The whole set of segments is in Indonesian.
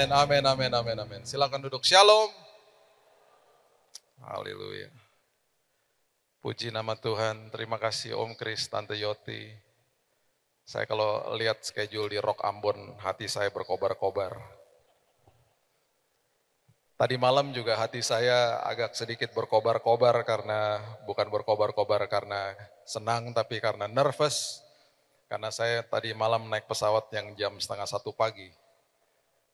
Amin, amin, amin, amin, amin. Silakan duduk. Shalom. Haleluya. Puji nama Tuhan. Terima kasih Om Kris, Tante Yoti. Saya kalau lihat schedule di Rock Ambon, hati saya berkobar-kobar. Tadi malam juga hati saya agak sedikit berkobar-kobar karena, bukan berkobar-kobar karena senang, tapi karena nervous. Karena saya tadi malam naik pesawat yang jam 12:30 pagi.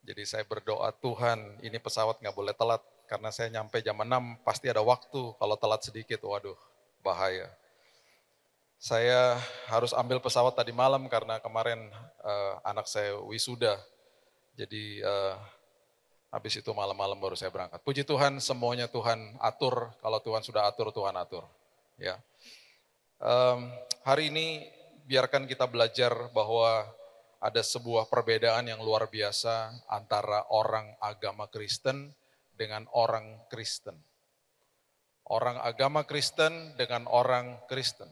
Jadi saya berdoa, Tuhan ini pesawat nggak boleh telat. Karena saya nyampe jam 6 pasti ada waktu, kalau telat sedikit waduh bahaya. Saya harus ambil pesawat tadi malam karena kemarin anak saya wisuda. Jadi habis itu malam-malam baru saya berangkat. Puji Tuhan, semuanya Tuhan atur. Kalau Tuhan sudah atur, Tuhan atur. Ya. Hari ini biarkan kita belajar bahwa ada sebuah perbedaan yang luar biasa antara orang agama Kristen dengan orang Kristen. Orang agama Kristen dengan orang Kristen.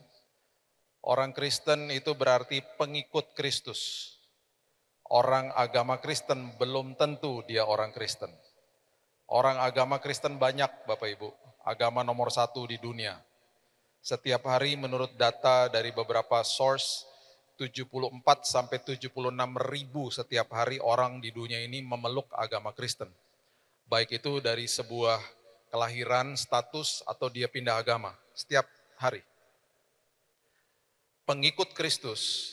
Orang Kristen itu berarti pengikut Kristus. Orang agama Kristen belum tentu dia orang Kristen. Orang agama Kristen banyak Bapak Ibu, agama nomor 1 di dunia. Setiap hari menurut data dari beberapa source, 74 sampai 76 ribu setiap hari orang di dunia ini memeluk agama Kristen. Baik itu dari sebuah kelahiran, status, atau dia pindah agama setiap hari. Pengikut Kristus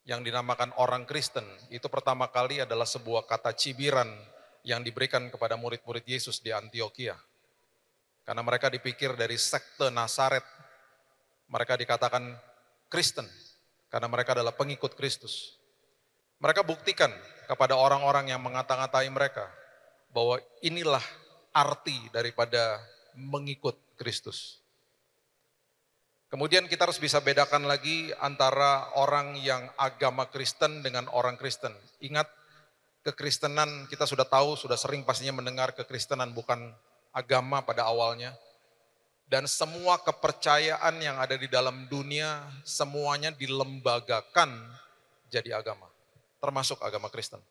yang dinamakan orang Kristen itu pertama kali adalah sebuah kata cibiran yang diberikan kepada murid-murid Yesus di Antioquia. Karena mereka dipikir dari sekte Nazaret, mereka dikatakan Kristen karena mereka adalah pengikut Kristus. Mereka buktikan kepada orang-orang yang mengata-ngatai mereka bahwa inilah arti daripada mengikut Kristus. Kemudian kita harus bisa bedakan lagi antara orang yang agama Kristen dengan orang Kristen. Ingat, kekristenan kita sudah tahu, sudah sering pastinya mendengar kekristenan bukan agama pada awalnya. Dan semua kepercayaan yang ada di dalam dunia, semuanya dilembagakan jadi agama, termasuk agama Kristen.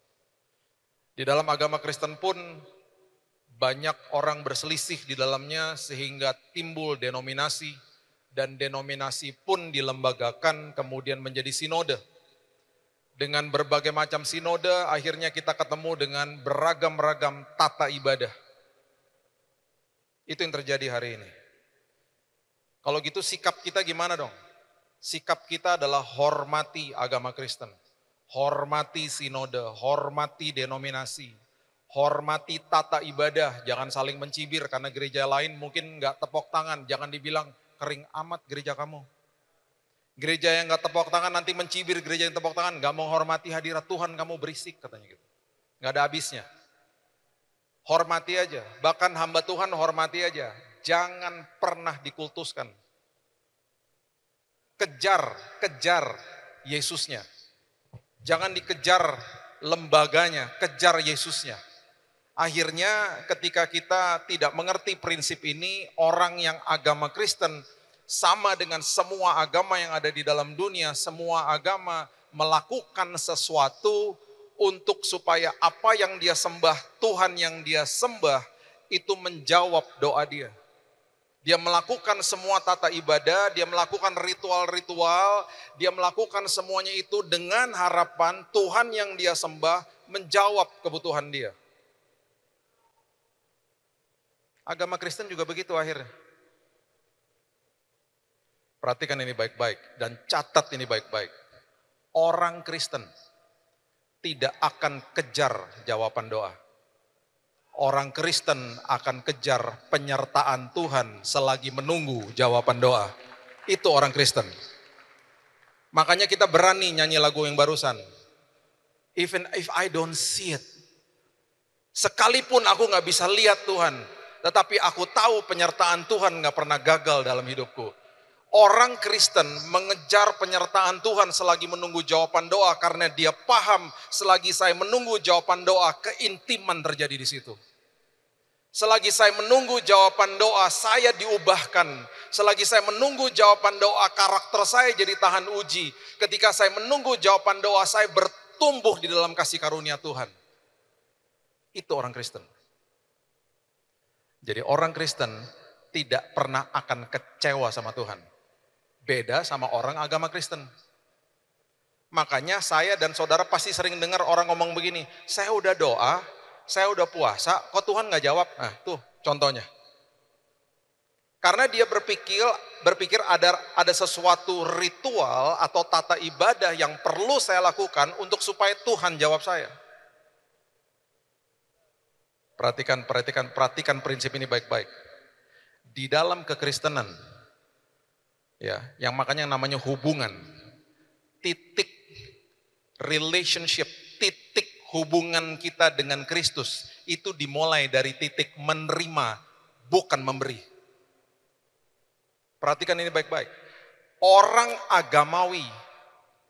Di dalam agama Kristen pun banyak orang berselisih di dalamnya sehingga timbul denominasi, dan denominasi pun dilembagakan kemudian menjadi sinode. Dengan berbagai macam sinode, akhirnya kita ketemu dengan beragam-ragam tata ibadah. Itu yang terjadi hari ini. Kalau gitu sikap kita gimana dong? Sikap kita adalah hormati agama Kristen. Hormati sinode, hormati denominasi. Hormati tata ibadah, jangan saling mencibir karena gereja lain mungkin nggak tepok tangan. Jangan dibilang kering amat gereja kamu. Gereja yang nggak tepok tangan nanti mencibir gereja yang tepok tangan, nggak menghormati hadirat Tuhan, kamu berisik katanya gitu. Nggak ada habisnya. Hormati aja, bahkan hamba Tuhan hormati aja. Jangan pernah dikultuskan. Kejar Yesusnya. Jangan dikejar lembaganya, kejar Yesusnya. Akhirnya ketika kita tidak mengerti prinsip ini, orang yang agama Kristen sama dengan semua agama yang ada di dalam dunia, semua agama melakukan sesuatu untuk supaya apa yang dia sembah, Tuhan yang dia sembah, itu menjawab doa dia. Dia melakukan semua tata ibadah, dia melakukan ritual-ritual, dia melakukan semuanya itu dengan harapan Tuhan yang dia sembah menjawab kebutuhan dia. Agama Kristen juga begitu akhirnya. Perhatikan ini baik-baik dan catat ini baik-baik. Orang Kristen tidak akan kejar jawaban doa. Orang Kristen akan kejar penyertaan Tuhan selagi menunggu jawaban doa. Itu orang Kristen. Makanya kita berani nyanyi lagu yang barusan. Even if I don't see it. Sekalipun aku gak bisa lihat Tuhan, tetapi aku tahu penyertaan Tuhan gak pernah gagal dalam hidupku. Orang Kristen mengejar penyertaan Tuhan selagi menunggu jawaban doa karena dia paham selagi saya menunggu jawaban doa, keintiman terjadi di situ. Selagi saya menunggu jawaban doa, saya diubahkan. Selagi saya menunggu jawaban doa, karakter saya jadi tahan uji. Ketika saya menunggu jawaban doa, saya bertumbuh di dalam kasih karunia Tuhan. Itu orang Kristen. Jadi orang Kristen tidak pernah akan kecewa sama Tuhan. Beda sama orang agama Kristen. Makanya saya dan saudara pasti sering dengar orang ngomong begini, saya udah doa, saya udah puasa, kok Tuhan gak jawab? Nah tuh contohnya. Karena dia berpikir ada sesuatu ritual atau tata ibadah yang perlu saya lakukan untuk supaya Tuhan jawab saya. Perhatikan prinsip ini baik-baik. Di dalam kekristenan, ya, yang makanya namanya hubungan, titik relationship, titik hubungan kita dengan Kristus itu dimulai dari titik menerima, bukan memberi. Perhatikan ini baik-baik. Orang agamawi,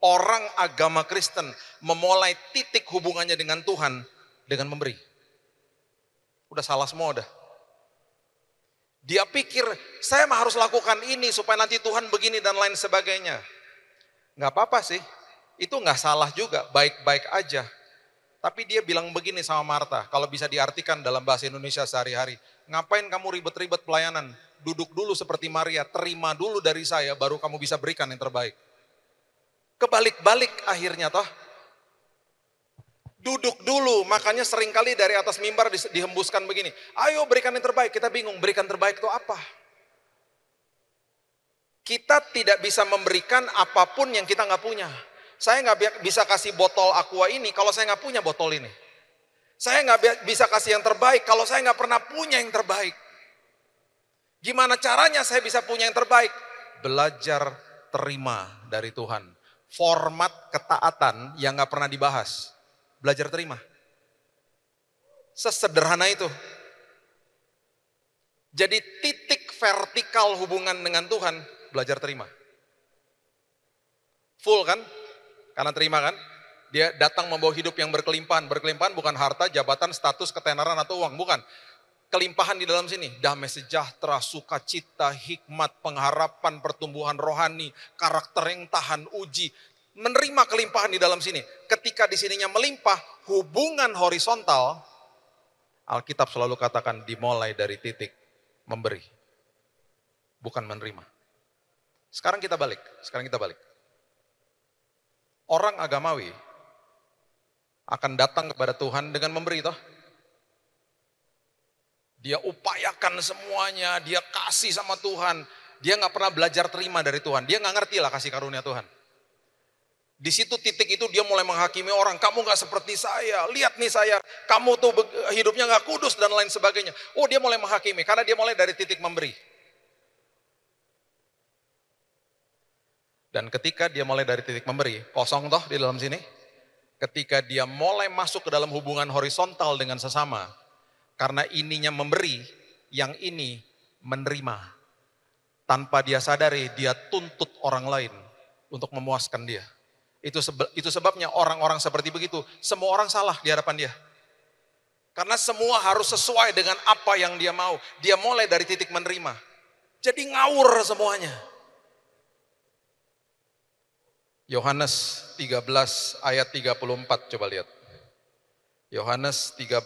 orang agama Kristen memulai titik hubungannya dengan Tuhan dengan memberi. Udah salah semua udah. Dia pikir, saya mah harus lakukan ini supaya nanti Tuhan begini dan lain sebagainya. Nggak apa-apa sih, itu nggak salah juga, baik-baik aja. Tapi dia bilang begini sama Marta, kalau bisa diartikan dalam bahasa Indonesia sehari-hari. Ngapain kamu ribet-ribet pelayanan? Duduk dulu seperti Maria, terima dulu dari saya, baru kamu bisa berikan yang terbaik. Kebalik-balik akhirnya toh. Duduk dulu, makanya seringkali dari atas mimbar dihembuskan begini. Ayo berikan yang terbaik, kita bingung berikan terbaik itu apa? Kita tidak bisa memberikan apapun yang kita nggak punya. Saya nggak bisa kasih botol aqua ini kalau saya nggak punya botol ini. Saya nggak bisa kasih yang terbaik kalau saya nggak pernah punya yang terbaik. Gimana caranya saya bisa punya yang terbaik? Belajar terima dari Tuhan. Format ketaatan yang nggak pernah dibahas. Belajar terima. Sesederhana itu. Jadi titik vertikal hubungan dengan Tuhan, belajar terima. Full kan? Karena terima kan? Dia datang membawa hidup yang berkelimpahan. Berkelimpahan bukan harta, jabatan, status, ketenaran atau uang. Bukan. Kelimpahan di dalam sini. Damai sejahtera, sukacita, hikmat, pengharapan, pertumbuhan rohani, karakter yang tahan uji. Menerima kelimpahan di dalam sini. Ketika di sininya melimpah, hubungan horizontal, Alkitab selalu katakan dimulai dari titik memberi. Bukan menerima. Sekarang kita balik. Orang agamawi akan datang kepada Tuhan dengan memberi toh. Dia upayakan semuanya, dia kasih sama Tuhan. Dia gak pernah belajar terima dari Tuhan. Dia gak ngerti lah kasih karunia Tuhan. Di situ titik itu dia mulai menghakimi orang. Kamu gak seperti saya, lihat nih saya. Kamu tuh hidupnya gak kudus dan lain sebagainya. Oh dia mulai menghakimi, karena dia mulai dari titik memberi. Dan ketika dia mulai dari titik memberi, kosong toh di dalam sini. Ketika dia mulai masuk ke dalam hubungan horizontal dengan sesama, karena ininya memberi, yang ini menerima. Tanpa dia sadari, dia tuntut orang lain untuk memuaskan dia. Itu sebabnya orang-orang seperti begitu, semua orang salah di hadapan dia. Karena semua harus sesuai dengan apa yang dia mau. Dia mulai dari titik menerima. Jadi ngawur semuanya. Yohanes 13 ayat 34, coba lihat. Yohanes 13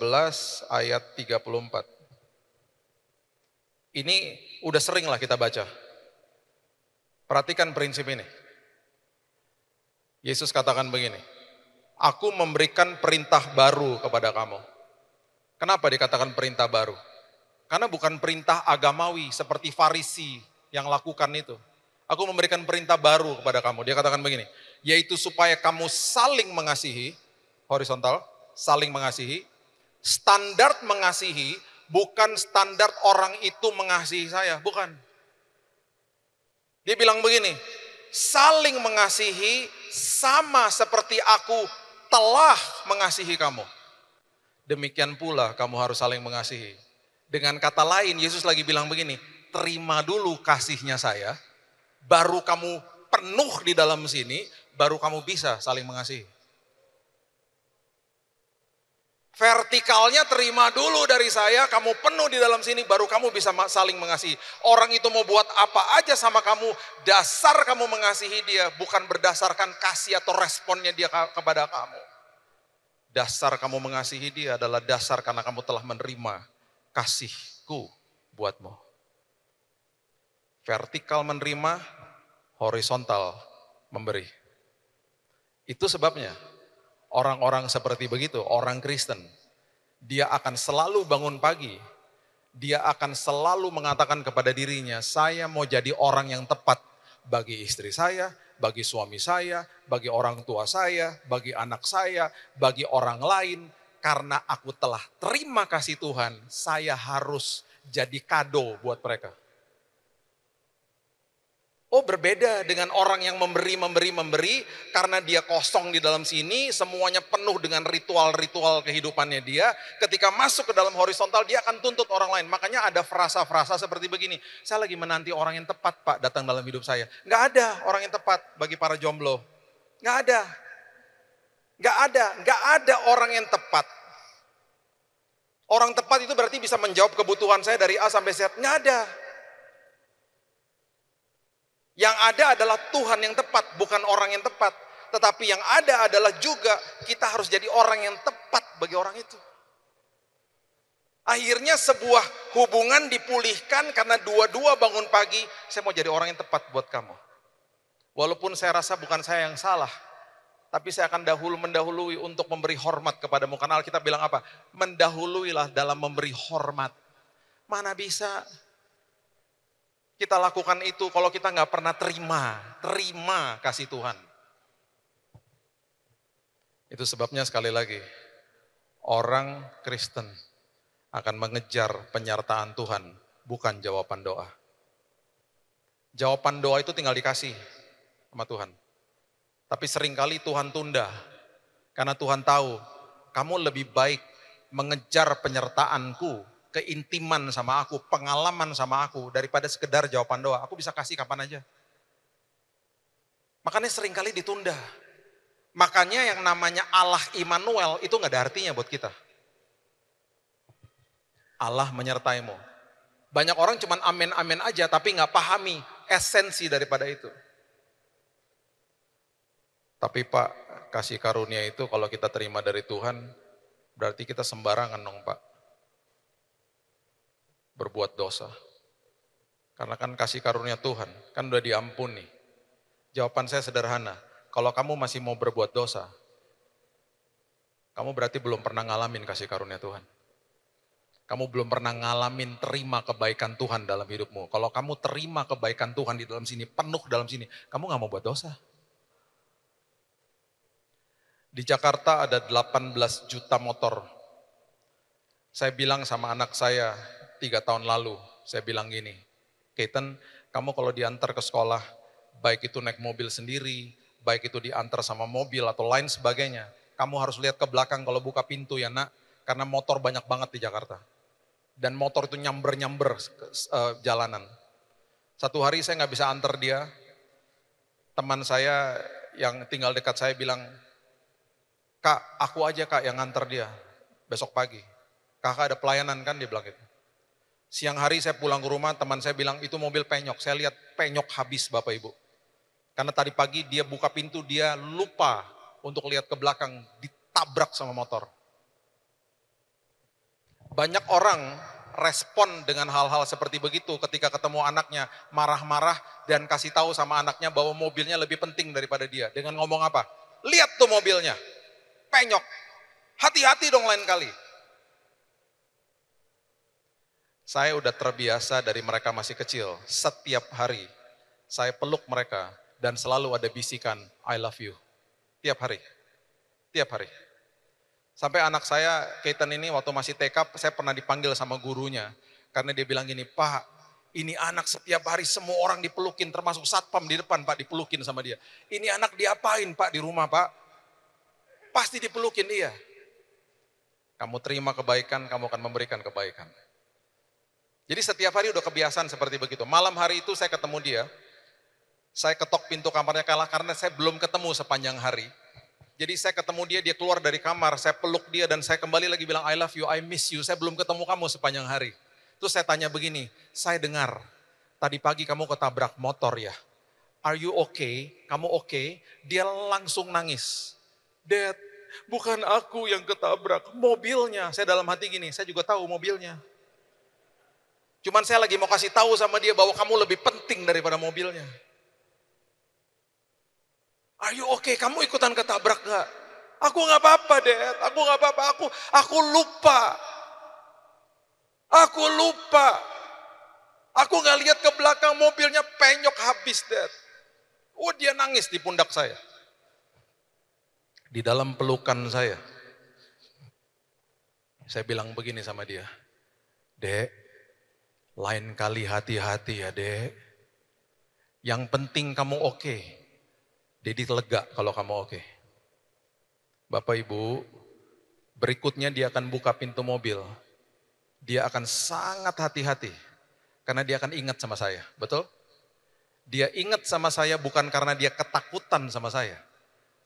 ayat 34. Ini udah sering lah kita baca. Perhatikan prinsip ini. Yesus katakan begini, aku memberikan perintah baru kepada kamu. Kenapa dikatakan perintah baru? Karena bukan perintah agamawi seperti Farisi yang lakukan itu. Aku memberikan perintah baru kepada kamu. Dia katakan begini, yaitu supaya kamu saling mengasihi, horizontal, saling mengasihi. Standar mengasihi bukan standar orang itu mengasihi saya, bukan. Dia bilang begini, saling mengasihi sama seperti aku telah mengasihi kamu. Demikian pula kamu harus saling mengasihi. Dengan kata lain, Yesus lagi bilang begini, terima dulu kasihnya saya, baru kamu penuh di dalam sini, baru kamu bisa saling mengasihi. Vertikalnya terima dulu dari saya, kamu penuh di dalam sini, baru kamu bisa saling mengasihi. Orang itu mau buat apa aja sama kamu, dasar kamu mengasihi dia, bukan berdasarkan kasih atau responnya dia kepada kamu. Dasar kamu mengasihi dia adalah dasar karena kamu telah menerima kasihku buatmu. Vertikal menerima, horizontal memberi. Itu sebabnya orang-orang seperti begitu, orang Kristen, dia akan selalu bangun pagi, dia akan selalu mengatakan kepada dirinya, saya mau jadi orang yang tepat bagi istri saya, bagi suami saya, bagi orang tua saya, bagi anak saya, bagi orang lain. Karena aku telah terima kasih Tuhan, saya harus jadi kado buat mereka. Oh, berbeda dengan orang yang memberi, karena dia kosong di dalam sini, semuanya penuh dengan ritual-ritual kehidupannya dia. Ketika masuk ke dalam horizontal, dia akan tuntut orang lain. Makanya ada frasa-frasa seperti begini, saya lagi menanti orang yang tepat Pak datang dalam hidup saya. Nggak ada orang yang tepat bagi para jomblo. Nggak ada. Nggak ada orang yang tepat. Orang tepat itu berarti bisa menjawab kebutuhan saya dari A sampai Z. Nggak ada. Yang ada adalah Tuhan yang tepat, bukan orang yang tepat. Tetapi yang ada adalah juga kita harus jadi orang yang tepat bagi orang itu. Akhirnya sebuah hubungan dipulihkan karena dua-dua bangun pagi, saya mau jadi orang yang tepat buat kamu. Walaupun saya rasa bukan saya yang salah, tapi saya akan mendahului untuk memberi hormat kepadamu. Karena Alkitab bilang apa? Mendahuluilah dalam memberi hormat. Mana bisa kita lakukan itu kalau kita nggak pernah terima kasih Tuhan. Itu sebabnya sekali lagi, orang Kristen akan mengejar penyertaan Tuhan, bukan jawaban doa. Jawaban doa itu tinggal dikasih sama Tuhan. Tapi seringkali Tuhan tunda, karena Tuhan tahu, kamu lebih baik mengejar penyertaanku, keintiman sama aku, pengalaman sama aku, daripada sekedar jawaban doa. Aku bisa kasih kapan aja. Makanya seringkali ditunda. Makanya yang namanya Allah Immanuel itu gak ada artinya buat kita. Allah menyertaimu. Banyak orang cuman amin-amin aja, tapi gak pahami esensi daripada itu. Tapi Pak, kasih karunia itu kalau kita terima dari Tuhan, berarti kita sembarangan dong Pak. Berbuat dosa. Karena kan kasih karunia Tuhan, kan udah diampuni. Jawaban saya sederhana, kalau kamu masih mau berbuat dosa, kamu berarti belum pernah ngalamin kasih karunia Tuhan. Kamu belum pernah ngalamin terima kebaikan Tuhan dalam hidupmu. Kalau kamu terima kebaikan Tuhan di dalam sini, penuh dalam sini, kamu gak mau buat dosa. Di Jakarta ada 18 juta motor. Saya bilang sama anak saya 3 tahun lalu, saya bilang gini, Keaton, kamu kalau diantar ke sekolah, baik itu naik mobil sendiri, baik itu diantar sama mobil atau lain sebagainya, kamu harus lihat ke belakang kalau buka pintu ya nak, karena motor banyak banget di Jakarta. Dan motor itu nyamber-nyamber jalanan. Satu hari saya nggak bisa antar dia, teman saya yang tinggal dekat saya bilang, Kak, aku aja Kak yang nganter dia besok pagi. Kakak ada pelayanan kan, dia bilang gitu. Siang hari saya pulang ke rumah, teman saya bilang itu mobil penyok. Saya lihat penyok habis Bapak Ibu. Karena tadi pagi dia buka pintu, dia lupa untuk lihat ke belakang, ditabrak sama motor. Banyak orang respon dengan hal-hal seperti begitu ketika ketemu anaknya, marah-marah dan kasih tahu sama anaknya bahwa mobilnya lebih penting daripada dia. Dengan ngomong apa? Lihat tuh mobilnya, penyok. Hati-hati dong lain kali. Saya udah terbiasa dari mereka masih kecil, setiap hari saya peluk mereka dan selalu ada bisikan, I love you. Tiap hari. Sampai anak saya, Keaton ini waktu masih TK, saya pernah dipanggil sama gurunya. Karena dia bilang gini, Pak, ini anak setiap hari semua orang dipelukin, termasuk satpam di depan Pak dipelukin sama dia. Ini anak diapain Pak di rumah Pak? Pasti dipelukin dia. Kamu terima kebaikan, kamu akan memberikan kebaikan. Jadi setiap hari udah kebiasaan seperti begitu. Malam hari itu saya ketemu dia, saya ketok pintu kamarnya karena saya belum ketemu sepanjang hari. Jadi saya ketemu dia, dia keluar dari kamar, saya peluk dia dan saya kembali lagi bilang I love you, I miss you, saya belum ketemu kamu sepanjang hari. Terus saya tanya begini, saya dengar tadi pagi kamu ketabrak motor ya, are you okay? Kamu okay? Dia langsung nangis. Dad, bukan aku yang ketabrak, mobilnya. Saya dalam hati gini, saya juga tahu mobilnya. Cuman saya lagi mau kasih tahu sama dia bahwa kamu lebih penting daripada mobilnya. Are you okay? Kamu ikutan ketabrak gak? Aku gak apa-apa, Dad. Aku gak apa-apa. Aku lupa. Aku lupa. Aku gak lihat ke belakang, mobilnya penyok habis, Dad. Oh, dia nangis di pundak saya. Di dalam pelukan saya bilang begini sama dia. Dek, lain kali hati-hati ya, Dek. Yang penting kamu oke. Dedi lega kalau kamu oke. Bapak Ibu, berikutnya dia akan buka pintu mobil. Dia akan sangat hati-hati. Karena dia akan ingat sama saya, betul? Dia ingat sama saya bukan karena dia ketakutan sama saya.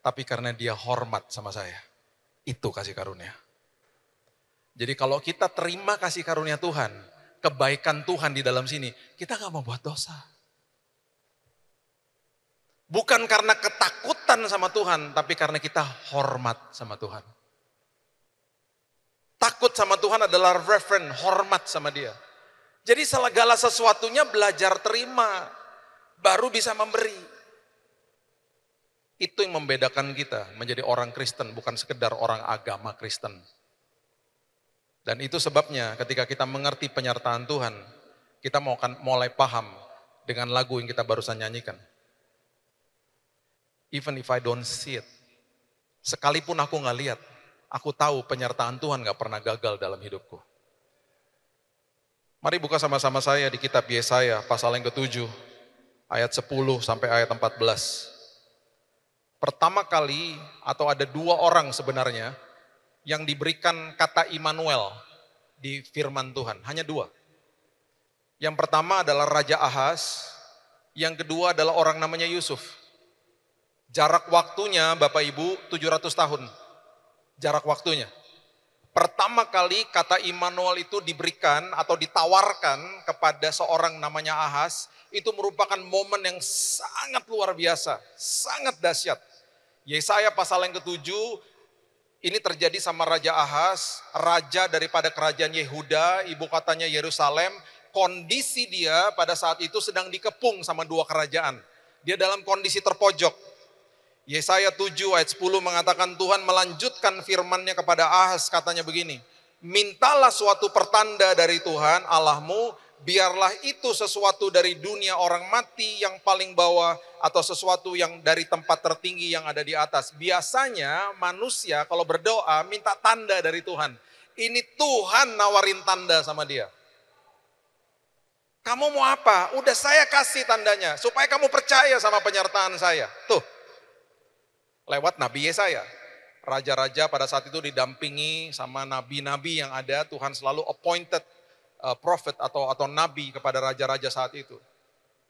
Tapi karena dia hormat sama saya. Itu kasih karunia. Jadi kalau kita terima kasih karunia Tuhan, kebaikan Tuhan di dalam sini, kita gak mau buat dosa. Bukan karena ketakutan sama Tuhan, tapi karena kita hormat sama Tuhan. Takut sama Tuhan adalah reverent, hormat sama dia. Jadi segala sesuatunya belajar terima, baru bisa memberi. Itu yang membedakan kita menjadi orang Kristen, bukan sekedar orang agama Kristen. Dan itu sebabnya ketika kita mengerti penyertaan Tuhan, kita mau mulai paham dengan lagu yang kita barusan nyanyikan. Even if I don't see it. Sekalipun aku gak lihat, aku tahu penyertaan Tuhan gak pernah gagal dalam hidupku. Mari buka sama-sama saya di kitab Yesaya pasal yang ke-7, ayat 10 sampai ayat 14. Pertama kali atau ada dua orang sebenarnya yang diberikan kata Immanuel di firman Tuhan. Hanya dua. Yang pertama adalah Raja Ahaz, yang kedua adalah orang namanya Yusuf. Jarak waktunya Bapak Ibu 700 tahun. Jarak waktunya. Pertama kali kata Immanuel itu diberikan atau ditawarkan kepada seorang namanya Ahaz, itu merupakan momen yang sangat luar biasa, sangat dahsyat. Yesaya pasal yang ke-7, ini terjadi sama Raja Ahaz, raja daripada kerajaan Yehuda, ibu kotanya Yerusalem. Kondisi dia pada saat itu sedang dikepung sama dua kerajaan. Dia dalam kondisi terpojok. Yesaya 7 ayat 10 mengatakan Tuhan melanjutkan firman-Nya kepada Ahaz, katanya begini, mintalah suatu pertanda dari Tuhan Allahmu, biarlah itu sesuatu dari dunia orang mati yang paling bawah atau sesuatu yang dari tempat tertinggi yang ada di atas. Biasanya manusia kalau berdoa minta tanda dari Tuhan. Ini Tuhan nawarin tanda sama dia. Kamu mau apa? Udah saya kasih tandanya supaya kamu percaya sama penyertaan saya. Tuh. Lewat Nabi Yesaya. Raja-raja pada saat itu didampingi sama nabi-nabi yang ada, Tuhan selalu appointed prophet atau nabi kepada raja-raja saat itu.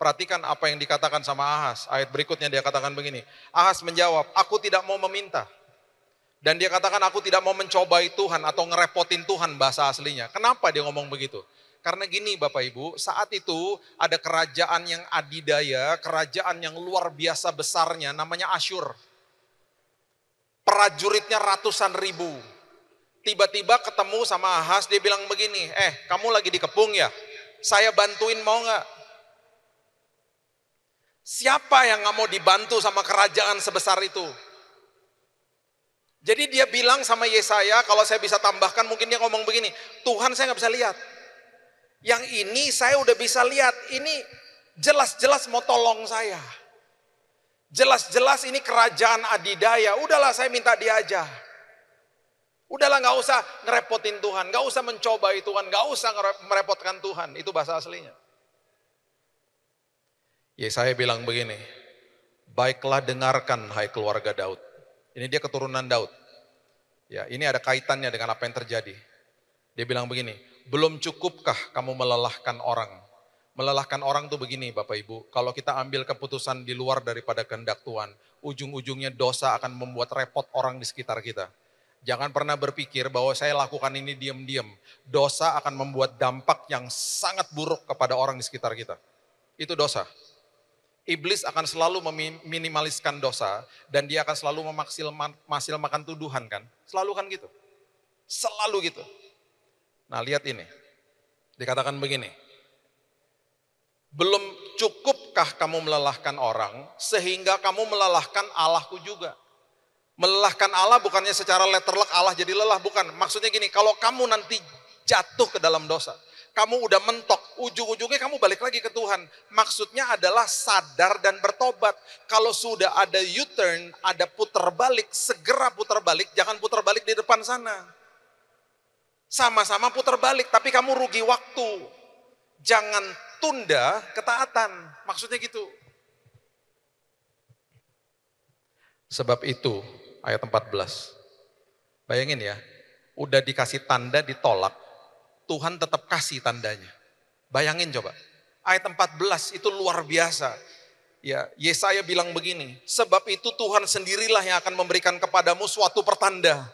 Perhatikan apa yang dikatakan sama Ahaz. Ayat berikutnya dia katakan begini, Ahaz menjawab, aku tidak mau meminta. Dan dia katakan aku tidak mau mencobai Tuhan atau ngerepotin Tuhan bahasa aslinya. Kenapa dia ngomong begitu? Karena gini Bapak Ibu, saat itu ada kerajaan yang adidaya, kerajaan yang luar biasa besarnya namanya Asyur. Prajuritnya ratusan ribu. Tiba-tiba ketemu sama Ahaz, dia bilang begini, kamu lagi dikepung ya? Saya bantuin mau gak? Siapa yang gak mau dibantu sama kerajaan sebesar itu? Jadi dia bilang sama Yesaya, kalau saya bisa tambahkan mungkin dia ngomong begini, Tuhan saya gak bisa lihat. Yang ini saya udah bisa lihat, ini jelas-jelas mau tolong saya. Jelas-jelas ini kerajaan adidaya, udahlah saya minta dia aja. Udahlah gak usah ngerepotin Tuhan, gak usah mencobai Tuhan, gak usah merepotkan Tuhan. Itu bahasa aslinya. Yesaya bilang begini, baiklah dengarkan hai keluarga Daud. Ini dia keturunan Daud. Ya, ini ada kaitannya dengan apa yang terjadi. Dia bilang begini, belum cukupkah kamu melelahkan orang? Melelahkan orang tuh begini Bapak Ibu, kalau kita ambil keputusan di luar daripada kehendak Tuhan, ujung-ujungnya dosa akan membuat repot orang di sekitar kita. Jangan pernah berpikir bahwa saya lakukan ini diam-diam. Dosa akan membuat dampak yang sangat buruk kepada orang di sekitar kita. Itu dosa. Iblis akan selalu meminimaliskan dosa dan dia akan selalu memaksimalkan tuduhan kan. Selalu kan gitu. Selalu gitu. Nah lihat ini. Dikatakan begini. Belum cukupkah kamu melelahkan orang sehingga kamu melelahkan Allahku juga. Melelahkan Allah bukannya secara letterlek Allah jadi lelah, bukan. Maksudnya gini, kalau kamu nanti jatuh ke dalam dosa, kamu udah mentok, ujung-ujungnya kamu balik lagi ke Tuhan. Maksudnya adalah sadar dan bertobat. Kalau sudah ada U-turn, ada putar balik, segera putar balik, jangan putar balik di depan sana. Sama-sama putar balik, tapi kamu rugi waktu. Jangan tunda ketaatan, maksudnya gitu. Sebab itu, ayat 14. Bayangin ya, udah dikasih tanda ditolak, Tuhan tetap kasih tandanya. Bayangin coba, ayat 14 itu luar biasa. Ya, Yesaya bilang begini, sebab itu Tuhan sendirilah yang akan memberikan kepadamu suatu pertanda.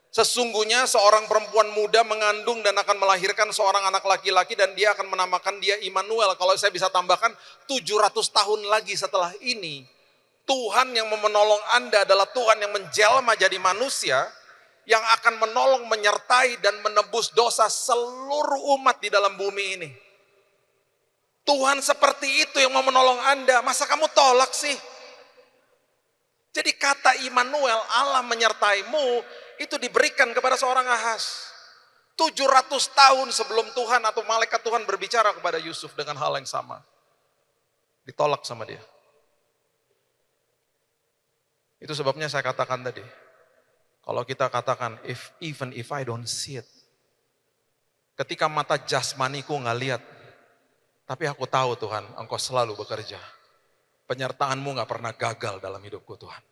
Sesungguhnya seorang perempuan muda mengandung dan akan melahirkan seorang anak laki-laki dan dia akan menamakan dia Immanuel. Kalau saya bisa tambahkan 700 tahun lagi setelah ini, Tuhan yang menolong Anda adalah Tuhan yang menjelma jadi manusia yang akan menolong, menyertai dan menebus dosa seluruh umat di dalam bumi ini. Tuhan seperti itu yang mau menolong Anda, masa kamu tolak sih? Jadi kata Immanuel, Allah menyertaimu, itu diberikan kepada seorang Ahaz. 700 tahun sebelum Tuhan atau malaikat Tuhan berbicara kepada Yusuf dengan hal yang sama. Ditolak sama dia. Itu sebabnya saya katakan tadi. Kalau kita katakan, even if I don't see it. Ketika mata jasmaniku nggak lihat. Tapi aku tahu Tuhan, Engkau selalu bekerja. Penyertaanmu nggak pernah gagal dalam hidupku Tuhan.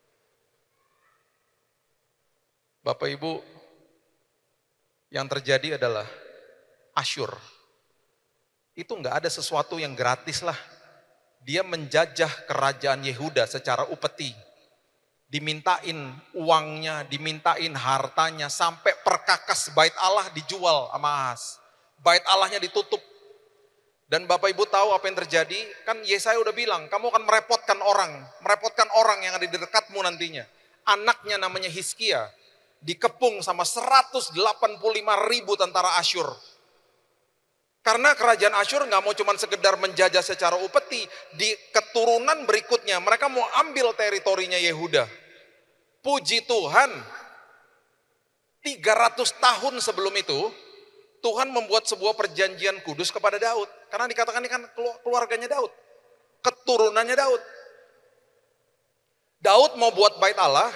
Bapak Ibu, yang terjadi adalah Asyur. Itu nggak ada sesuatu yang gratis lah. Dia menjajah kerajaan Yehuda secara upeti. Dimintain uangnya, dimintain hartanya, sampai perkakas bait Allah dijual sama Ahaz. Bait Allahnya ditutup. Dan Bapak Ibu tahu apa yang terjadi? Kan Yesaya udah bilang, kamu akan merepotkan orang yang ada di dekatmu nantinya. Anaknya namanya Hizkia, dikepung sama 185.000 tentara Asyur. Karena kerajaan Asyur nggak mau cuma sekedar menjajah secara upeti, di keturunan berikutnya mereka mau ambil teritorinya Yehuda. Puji Tuhan, 300 tahun sebelum itu, Tuhan membuat sebuah perjanjian kudus kepada Daud. Karena dikatakan ini kan keluarganya Daud, keturunannya Daud. Daud mau buat bait Allah,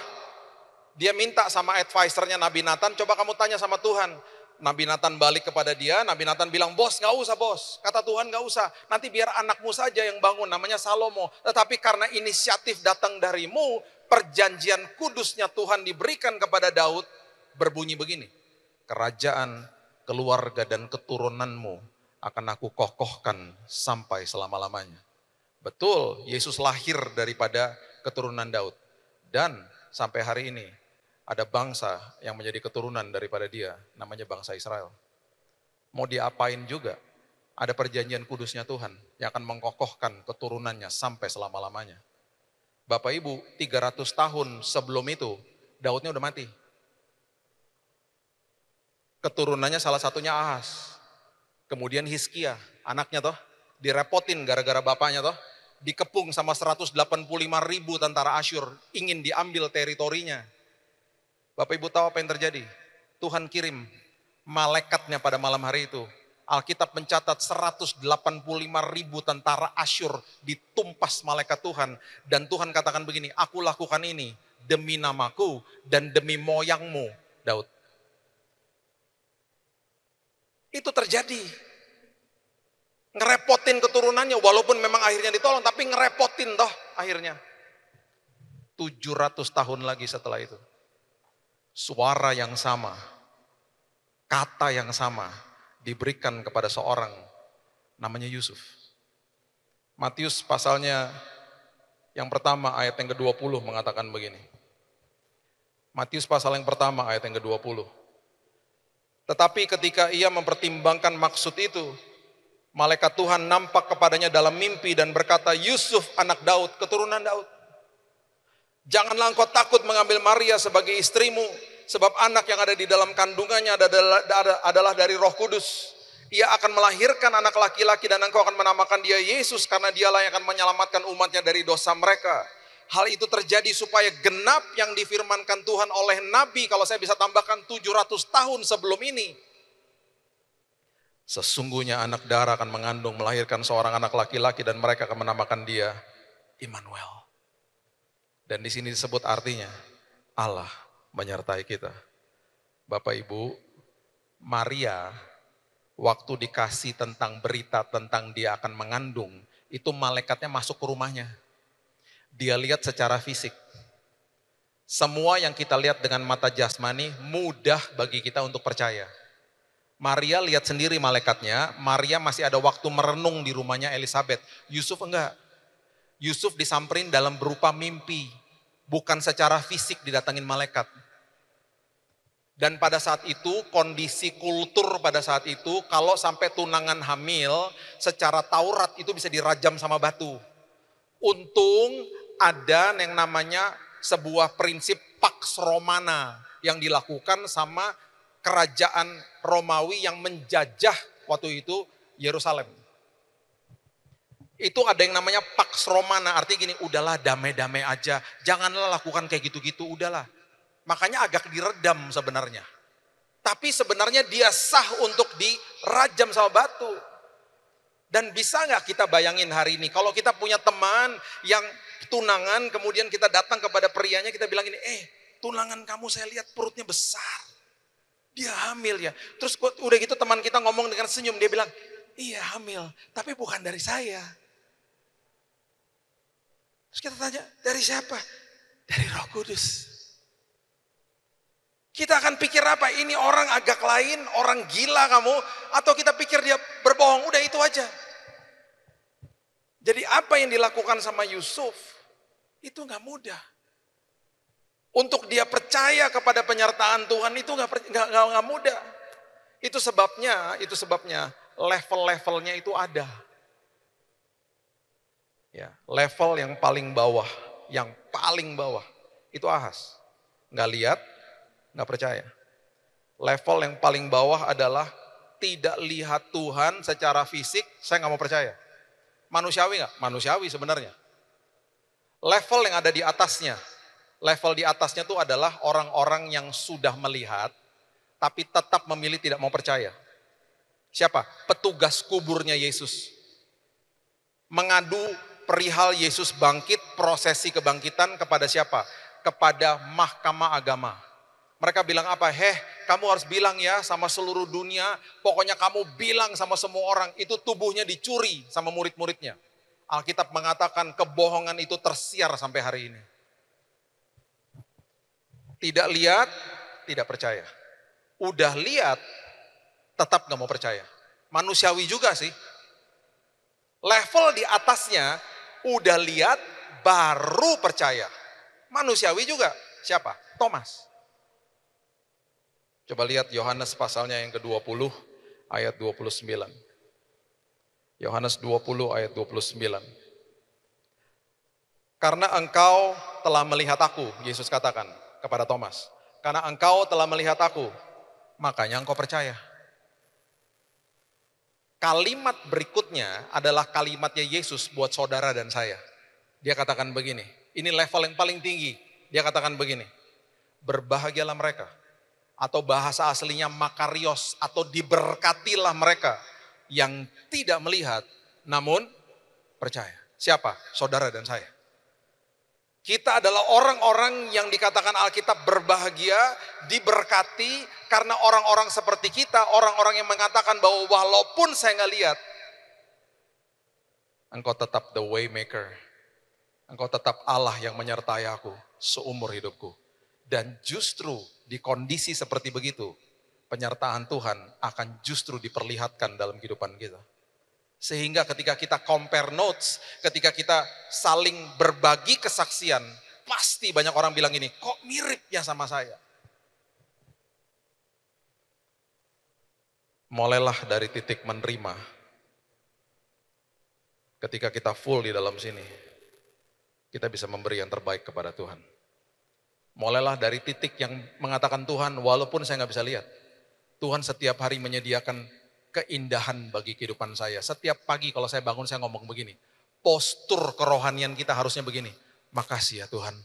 dia minta sama advisernya Nabi Nathan, coba kamu tanya sama Tuhan. Nabi Nathan balik kepada dia, Nabi Nathan bilang, bos gak usah bos. Kata Tuhan gak usah, nanti biar anakmu saja yang bangun, namanya Salomo. Tetapi karena inisiatif datang darimu, perjanjian kudusnya Tuhan diberikan kepada Daud, berbunyi begini. Kerajaan, keluarga dan keturunanmu akan aku kokohkan sampai selama-lamanya. Betul, Yesus lahir daripada keturunan Daud. Dan sampai hari ini, ada bangsa yang menjadi keturunan daripada dia, namanya bangsa Israel. Mau diapain juga, ada perjanjian kudusnya Tuhan yang akan mengkokohkan keturunannya sampai selama-lamanya. Bapak Ibu, 300 tahun sebelum itu, Daudnya udah mati. Keturunannya salah satunya Ahaz. Kemudian Hizkia, anaknya toh, direpotin gara-gara bapaknya toh, dikepung sama 185.000 tentara Asyur, ingin diambil teritorinya. Bapak Ibu tahu apa yang terjadi? Tuhan kirim malaikatnya pada malam hari itu. Alkitab mencatat 185.000 tentara Asyur ditumpas malaikat Tuhan. Dan Tuhan katakan begini, aku lakukan ini demi namaku dan demi moyangmu, Daud. Itu terjadi. Ngerepotin keturunannya, walaupun memang akhirnya ditolong, tapi ngerepotin toh akhirnya. 700 tahun lagi setelah itu. Suara yang sama, kata yang sama diberikan kepada seorang namanya Yusuf. Matius pasalnya yang pertama ayat yang ke-20 mengatakan begini. Matius pasal yang pertama ayat yang ke-20. Tetapi ketika ia mempertimbangkan maksud itu, Malaikat Tuhan nampak kepadanya dalam mimpi dan berkata, Yusuf anak Daud, keturunan Daud. Janganlah engkau takut mengambil Maria sebagai istrimu, sebab anak yang ada di dalam kandungannya adalah dari Roh Kudus. Ia akan melahirkan anak laki-laki dan engkau akan menamakan dia Yesus, karena dialah yang akan menyelamatkan umatnya dari dosa mereka. Hal itu terjadi supaya genap yang difirmankan Tuhan oleh Nabi, kalau saya bisa tambahkan 700 tahun sebelum ini. Sesungguhnya anak darah akan mengandung, melahirkan seorang anak laki-laki dan mereka akan menamakan dia Immanuel. Dan di sini disebut artinya Allah menyertai kita. Bapak Ibu, Maria waktu dikasih tentang berita tentang dia akan mengandung, itu malaikatnya masuk ke rumahnya. Dia lihat secara fisik. Semua yang kita lihat dengan mata jasmani mudah bagi kita untuk percaya. Maria lihat sendiri malaikatnya, Maria masih ada waktu merenung di rumahnya Elizabeth. Yusuf enggak. Yusuf disamperin dalam berupa mimpi, bukan secara fisik didatangin malaikat. Dan pada saat itu, kondisi kultur pada saat itu, kalau sampai tunangan hamil, secara Taurat itu bisa dirajam sama batu. Untung ada yang namanya sebuah prinsip Pax Romana yang dilakukan sama kerajaan Romawi yang menjajah waktu itu Yerusalem. Itu ada yang namanya Pax Romana, artinya gini, udahlah damai-damai aja, janganlah lakukan kayak gitu-gitu, udahlah. Makanya agak diredam sebenarnya. Tapi sebenarnya dia sah untuk dirajam sama batu. Dan bisa nggak kita bayangin hari ini, kalau kita punya teman yang tunangan, kemudian kita datang kepada prianya, kita bilang ini, tunangan kamu saya lihat perutnya besar. Dia hamil ya. Terus udah gitu teman kita ngomong dengan senyum, dia bilang, iya hamil, tapi bukan dari saya. Terus kita tanya, dari siapa? Dari Roh Kudus. Kita akan pikir apa? Ini orang agak lain, orang gila kamu, atau kita pikir dia berbohong, udah itu aja. Jadi apa yang dilakukan sama Yusuf, itu gak mudah. Untuk dia percaya kepada penyertaan Tuhan itu gak mudah. Itu sebabnya level-levelnya itu ada. Ya, level yang paling bawah itu Ahas. Nggak lihat, nggak percaya. Level yang paling bawah adalah tidak lihat Tuhan secara fisik, saya nggak mau percaya. Manusiawi nggak? Manusiawi sebenarnya. Level yang ada di atasnya, level di atasnya itu adalah orang-orang yang sudah melihat, tapi tetap memilih tidak mau percaya. Siapa? Petugas kuburnya Yesus. Mengadu perihal Yesus bangkit, prosesi kebangkitan kepada siapa? Kepada mahkamah agama. Mereka bilang apa? Kamu harus bilang ya sama seluruh dunia, pokoknya kamu bilang sama semua orang, itu tubuhnya dicuri sama murid-muridnya. Alkitab mengatakan kebohongan itu tersiar sampai hari ini. Tidak lihat, tidak percaya. Udah lihat, tetap gak mau percaya. Manusiawi juga sih. Level di atasnya, udah lihat, baru percaya. Manusiawi juga. Siapa? Thomas. Coba lihat Yohanes pasalnya yang ke-20, ayat 29. Yohanes 20 ayat 29. Karena engkau telah melihat aku, Yesus katakan kepada Thomas. Karena engkau telah melihat aku, makanya engkau percaya. Kalimat berikutnya adalah kalimatnya Yesus buat saudara dan saya. Dia katakan begini, ini level yang paling tinggi. Dia katakan begini, berbahagialah mereka. Atau bahasa aslinya makarios, atau diberkatilah mereka yang tidak melihat namun percaya. Siapa? Saudara dan saya. Kita adalah orang-orang yang dikatakan Alkitab berbahagia, diberkati karena orang-orang seperti kita, orang-orang yang mengatakan bahwa walaupun saya nggak lihat, engkau tetap the way maker. Engkau tetap Allah yang menyertai aku seumur hidupku. Dan justru di kondisi seperti begitu, penyertaan Tuhan akan justru diperlihatkan dalam kehidupan kita. Sehingga ketika kita compare notes, ketika kita saling berbagi kesaksian, pasti banyak orang bilang ini, kok mirip ya sama saya. Mulailah dari titik menerima Ketika kita full di dalam sini, kita bisa memberi yang terbaik kepada Tuhan. Mulailah dari titik yang mengatakan Tuhan, walaupun saya nggak bisa lihat, Tuhan setiap hari menyediakan keindahan bagi kehidupan saya. Setiap pagi kalau saya bangun saya ngomong begini, postur kerohanian kita harusnya begini. Makasih ya Tuhan,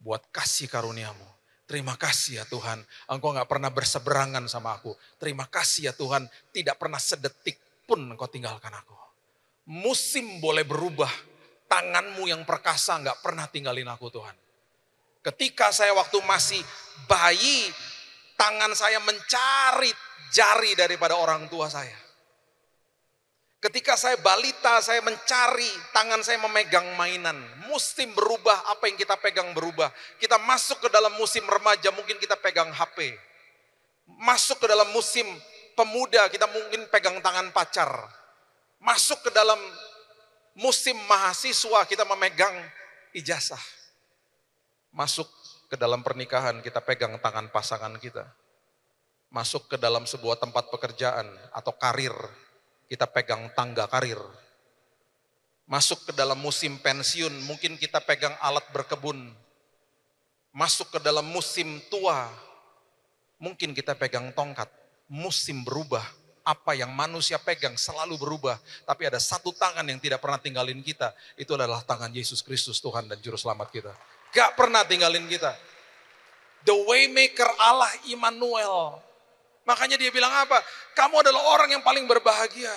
buat kasih karuniamu. Terima kasih ya Tuhan, Engkau gak pernah berseberangan sama aku. Terima kasih ya Tuhan, tidak pernah sedetik pun Engkau tinggalkan aku. Musim boleh berubah, tanganmu yang perkasa gak pernah tinggalin aku Tuhan. Ketika saya waktu masih bayi, tangan saya mencari jari daripada orang tua saya. Ketika saya balita, saya mencari, tangan saya memegang mainan. Musim berubah, apa yang kita pegang berubah. Kita masuk ke dalam musim remaja, mungkin kita pegang HP. Masuk ke dalam musim pemuda, kita mungkin pegang tangan pacar. Masuk ke dalam musim mahasiswa, kita memegang ijazah. Masuk ke dalam pernikahan, kita pegang tangan pasangan kita. Masuk ke dalam sebuah tempat pekerjaan atau karir, kita pegang tangga karir. Masuk ke dalam musim pensiun, mungkin kita pegang alat berkebun. Masuk ke dalam musim tua, mungkin kita pegang tongkat. Musim berubah, apa yang manusia pegang selalu berubah. Tapi ada satu tangan yang tidak pernah tinggalin kita, itu adalah tangan Yesus Kristus, Tuhan dan Juru Selamat kita. Gak pernah tinggalin kita. The Waymaker, Allah Immanuel. Makanya dia bilang apa? Kamu adalah orang yang paling berbahagia.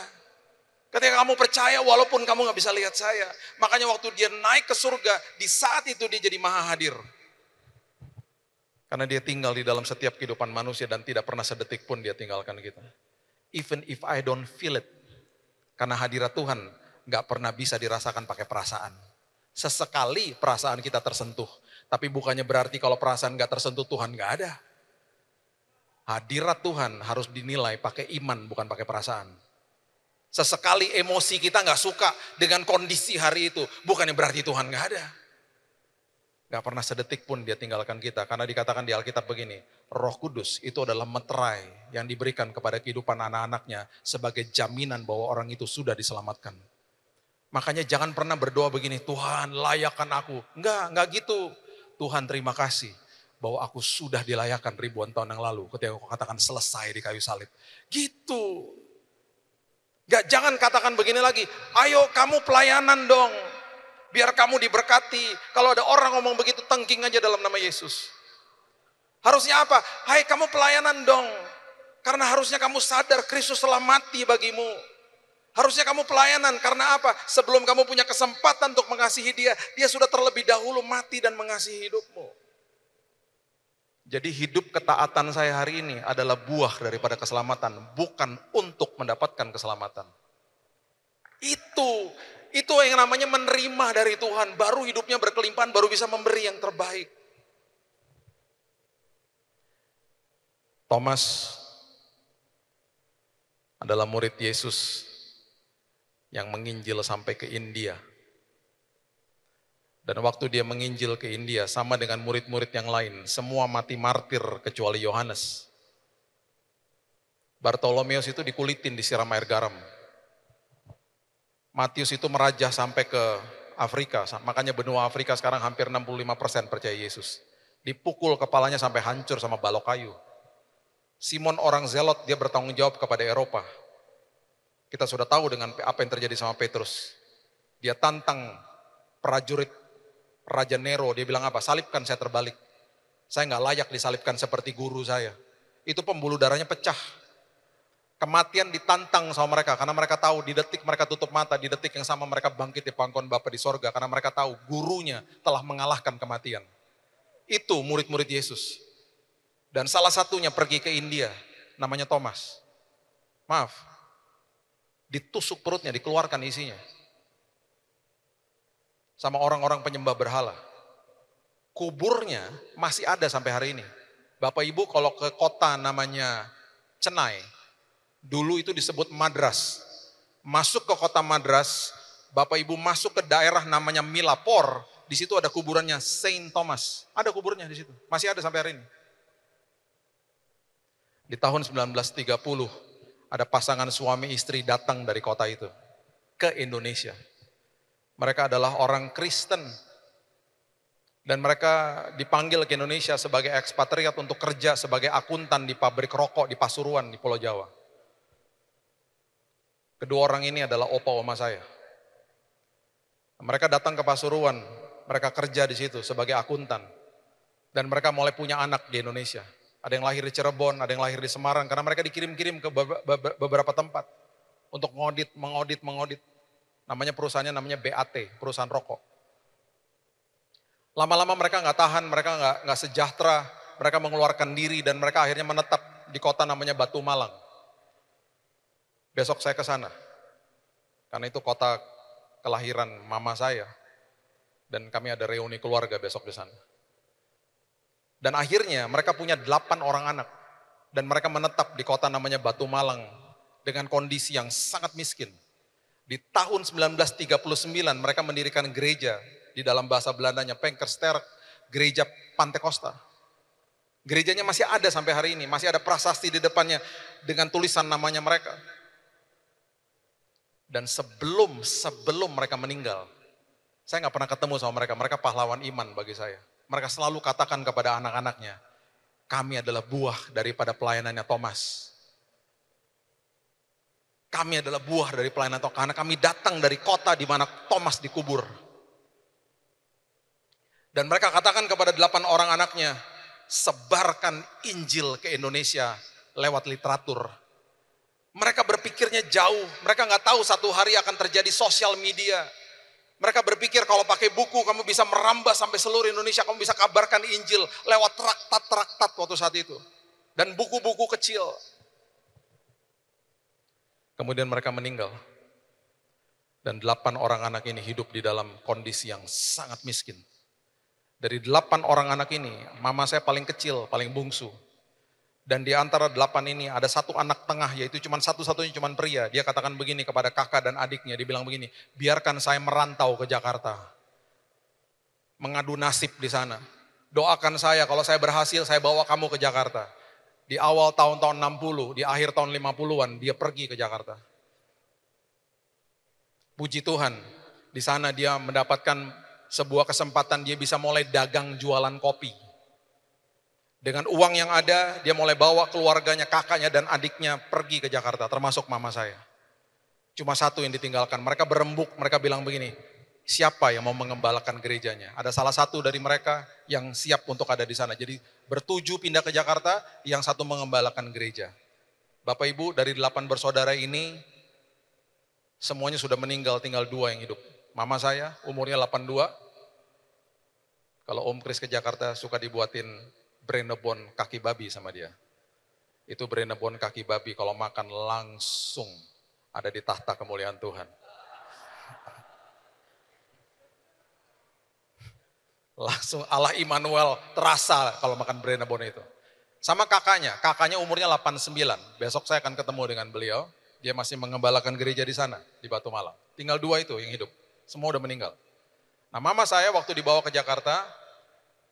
Ketika kamu percaya walaupun kamu gak bisa lihat saya. Makanya waktu dia naik ke surga, di saat itu dia jadi maha hadir. Karena dia tinggal di dalam setiap kehidupan manusia dan tidak pernah sedetik pun dia tinggalkan kita. Even if I don't feel it. Karena hadirat Tuhan gak pernah bisa dirasakan pakai perasaan. Sesekali perasaan kita tersentuh. Tapi bukannya berarti kalau perasaan gak tersentuh Tuhan gak ada. Hadirat Tuhan harus dinilai pakai iman bukan pakai perasaan. Sesekali emosi kita gak suka dengan kondisi hari itu. Bukannya berarti Tuhan gak ada. Gak pernah sedetik pun dia tinggalkan kita. Karena dikatakan di Alkitab begini. Roh Kudus itu adalah meterai yang diberikan kepada kehidupan anak-anaknya. Sebagai jaminan bahwa orang itu sudah diselamatkan. Makanya jangan pernah berdoa begini, Tuhan layakkan aku. Enggak gitu. Tuhan terima kasih bahwa aku sudah dilayakkan ribuan tahun yang lalu. Ketika aku katakan selesai di kayu salib. Gitu. Jangan katakan begini lagi, ayo kamu pelayanan dong. Biar kamu diberkati. Kalau ada orang ngomong begitu, tengking aja dalam nama Yesus. Harusnya apa? Hai kamu pelayanan dong. Karena harusnya kamu sadar Kristus telah mati bagimu. Harusnya kamu pelayanan karena apa? Sebelum kamu punya kesempatan untuk mengasihi dia, dia sudah terlebih dahulu mati dan mengasihi hidupmu. Jadi hidup ketaatan saya hari ini adalah buah daripada keselamatan, bukan untuk mendapatkan keselamatan. Itu yang namanya menerima dari Tuhan, baru hidupnya berkelimpahan, baru bisa memberi yang terbaik. Thomas adalah murid Yesus yang menginjil sampai ke India. Dan waktu dia menginjil ke India, sama dengan murid-murid yang lain, semua mati martir kecuali Yohanes. Bartolomeus itu dikulitin, disiram air garam. Matius itu merajah sampai ke Afrika, makanya benua Afrika sekarang hampir 65% percaya Yesus. Dipukul kepalanya sampai hancur sama balok kayu. Simon orang Zelot, dia bertanggung jawab kepada Eropa. Kita sudah tahu dengan apa yang terjadi sama Petrus. Dia tantang prajurit Raja Nero, dia bilang apa? Salibkan saya terbalik. Saya nggak layak disalibkan seperti guru saya. Itu pembuluh darahnya pecah. Kematian ditantang sama mereka, karena mereka tahu di detik mereka tutup mata, di detik yang sama mereka bangkit di pangkuan Bapa di sorga, karena mereka tahu gurunya telah mengalahkan kematian. Itu murid-murid Yesus. Dan salah satunya pergi ke India, namanya Thomas. Maaf. Ditusuk perutnya, dikeluarkan isinya. Sama orang-orang penyembah berhala. Kuburnya masih ada sampai hari ini. Bapak Ibu kalau ke kota namanya Chennai, dulu itu disebut Madras. Masuk ke kota Madras, Bapak Ibu masuk ke daerah namanya Milapore, di situ ada kuburannya Saint Thomas. Ada kuburnya di situ, masih ada sampai hari ini. Di tahun 1930, ada pasangan suami istri datang dari kota itu. ke Indonesia. Mereka adalah orang Kristen dan mereka dipanggil ke Indonesia sebagai ekspatriat untuk kerja sebagai akuntan di pabrik rokok di Pasuruan di Pulau Jawa. Kedua orang ini adalah opa oma saya. Mereka datang ke Pasuruan, mereka kerja di situ sebagai akuntan. Dan mereka mulai punya anak di Indonesia. Ada yang lahir di Cirebon, ada yang lahir di Semarang, karena mereka dikirim-kirim ke beberapa tempat untuk mengaudit. Namanya perusahaannya namanya BAT, perusahaan rokok. Lama-lama mereka nggak tahan, mereka nggak sejahtera, mereka mengeluarkan diri dan mereka akhirnya menetap di kota namanya Batu Malang. Besok saya ke sana, karena itu kota kelahiran mama saya, dan kami ada reuni keluarga besok di sana. Dan akhirnya mereka punya 8 orang anak, dan mereka menetap di kota namanya Batu Malang dengan kondisi yang sangat miskin. Di tahun 1939 mereka mendirikan gereja, di dalam bahasa Belandanya Penkersterk, gereja Pantekosta. Gerejanya masih ada sampai hari ini, masih ada prasasti di depannya dengan tulisan namanya mereka. Dan sebelum mereka meninggal, saya nggak pernah ketemu sama mereka. Mereka pahlawan iman bagi saya. Mereka selalu katakan kepada anak-anaknya, kami adalah buah daripada pelayanannya Thomas. Kami adalah buah dari pelayanan Thomas, karena kami datang dari kota di mana Thomas dikubur. Dan mereka katakan kepada 8 orang anaknya, sebarkan Injil ke Indonesia lewat literatur. Mereka berpikirnya jauh, mereka nggak tahu satu hari akan terjadi sosial media. Mereka berpikir kalau pakai buku kamu bisa merambah sampai seluruh Indonesia, kamu bisa kabarkan Injil lewat traktat-traktat waktu saat itu. Dan buku-buku kecil. Kemudian mereka meninggal. Dan 8 orang anak ini hidup di dalam kondisi yang sangat miskin. Dari 8 orang anak ini, mama saya paling kecil, paling bungsu. Dan di antara 8 ini ada satu anak tengah, yaitu cuma satu-satunya cuma pria. Dia katakan begini kepada kakak dan adiknya, dia bilang begini, biarkan saya merantau ke Jakarta. Mengadu nasib di sana. Doakan saya, kalau saya berhasil saya bawa kamu ke Jakarta. Di awal tahun-tahun 60, di akhir tahun 50-an, dia pergi ke Jakarta. Puji Tuhan, di sana dia mendapatkan sebuah kesempatan, dia bisa mulai dagang jualan kopi. Dengan uang yang ada, dia mulai bawa keluarganya, kakaknya dan adiknya pergi ke Jakarta, termasuk mama saya. Cuma satu yang ditinggalkan, mereka berembuk, mereka bilang begini, siapa yang mau mengembalakan gerejanya? Ada salah satu dari mereka yang siap untuk ada di sana. Jadi bertuju pindah ke Jakarta, yang satu mengembalakan gereja. Bapak Ibu, dari 8 bersaudara ini, semuanya sudah meninggal, tinggal 2 yang hidup. Mama saya umurnya 82, kalau Om Kris ke Jakarta suka dibuatin Brenebon kaki babi sama dia. Itu Brenebon kaki babi kalau makan langsung ada di tahta kemuliaan Tuhan. Langsung Allah Immanuel terasa kalau makan Brenebon itu. Sama kakaknya umurnya 89. Besok saya akan ketemu dengan beliau. Dia masih mengembalakan gereja di sana, di Batu Malang. Tinggal 2 itu yang hidup. Semua udah meninggal. Nah, mama saya waktu dibawa ke Jakarta,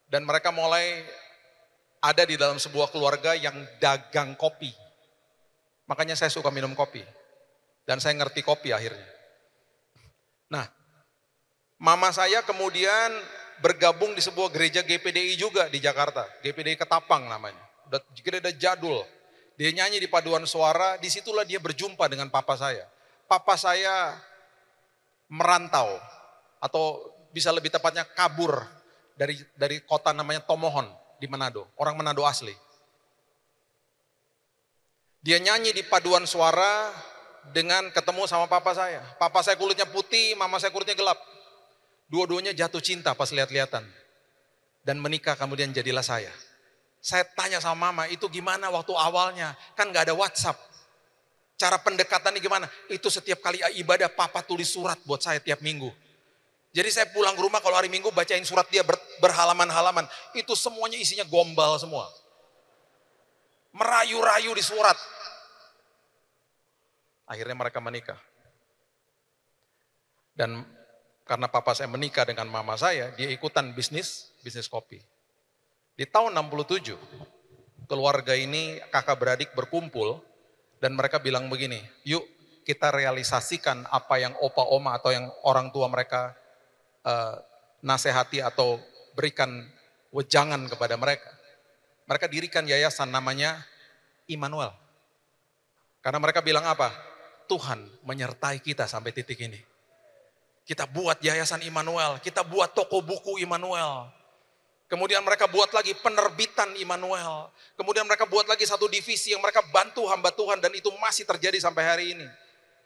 dan mereka mulai ada di dalam sebuah keluarga yang dagang kopi. Makanya saya suka minum kopi. Dan saya ngerti kopi akhirnya. Nah, mama saya kemudian bergabung di sebuah gereja GPDI juga di Jakarta. GPDI Ketapang namanya. Udah gereja jadul. Dia nyanyi di paduan suara, disitulah dia berjumpa dengan papa saya. Papa saya merantau, atau bisa lebih tepatnya kabur dari kota namanya Tomohon di Manado, orang Manado asli. Dia nyanyi di paduan suara dengan ketemu sama papa saya. Papa saya kulitnya putih, mama saya kulitnya gelap. Dua-duanya jatuh cinta pas lihat-lihatan. Dan menikah kemudian jadilah saya. Saya tanya sama mama, itu gimana waktu awalnya? Kan gak ada WhatsApp. Cara pendekatannya gimana? Itu setiap kali ibadah papa tulis surat buat saya tiap minggu. Jadi saya pulang ke rumah kalau hari Minggu bacain surat dia berhalaman-halaman. Itu semuanya isinya gombal semua. Merayu-rayu di surat. Akhirnya mereka menikah. Dan karena papa saya menikah dengan mama saya, dia ikutan bisnis kopi. Di tahun 67, keluarga ini kakak beradik berkumpul dan mereka bilang begini, yuk kita realisasikan apa yang opa oma atau yang orang tua mereka nasihati atau berikan wejangan kepada mereka. Mereka dirikan yayasan namanya Immanuel. Karena mereka bilang apa? Tuhan menyertai kita sampai titik ini. Kita buat yayasan Immanuel, kita buat toko buku Immanuel. Kemudian mereka buat lagi penerbitan Immanuel. Kemudian mereka buat lagi satu divisi yang mereka bantu hamba Tuhan dan itu masih terjadi sampai hari ini.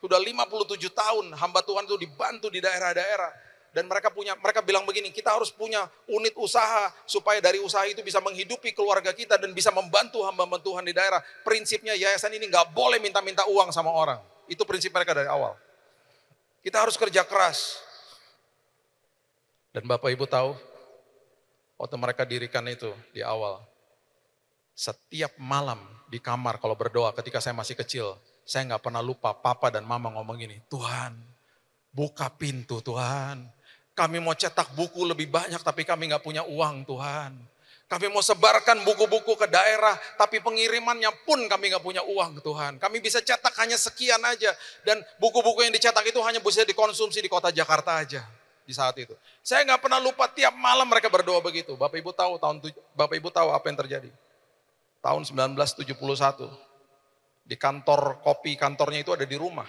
Sudah 57 tahun hamba Tuhan itu dibantu di daerah-daerah. Dan mereka bilang begini, kita harus punya unit usaha supaya dari usaha itu bisa menghidupi keluarga kita dan bisa membantu hamba-hamba Tuhan di daerah. Prinsipnya yayasan ini nggak boleh minta-minta uang sama orang. Itu prinsip mereka dari awal. Kita harus kerja keras. Dan Bapak Ibu tahu, waktu mereka dirikan itu di awal, setiap malam di kamar kalau berdoa ketika saya masih kecil, saya nggak pernah lupa papa dan mama ngomong gini, Tuhan buka pintu Tuhan. Kami mau cetak buku lebih banyak tapi kami nggak punya uang Tuhan. Kami mau sebarkan buku-buku ke daerah tapi pengirimannya pun kami nggak punya uang Tuhan. Kami bisa cetak hanya sekian aja dan buku-buku yang dicetak itu hanya bisa dikonsumsi di kota Jakarta aja di saat itu. Saya nggak pernah lupa tiap malam mereka berdoa begitu. Bapak Ibu tahu apa yang terjadi. Tahun 1971 di kantor kopi kantornya itu ada di rumah.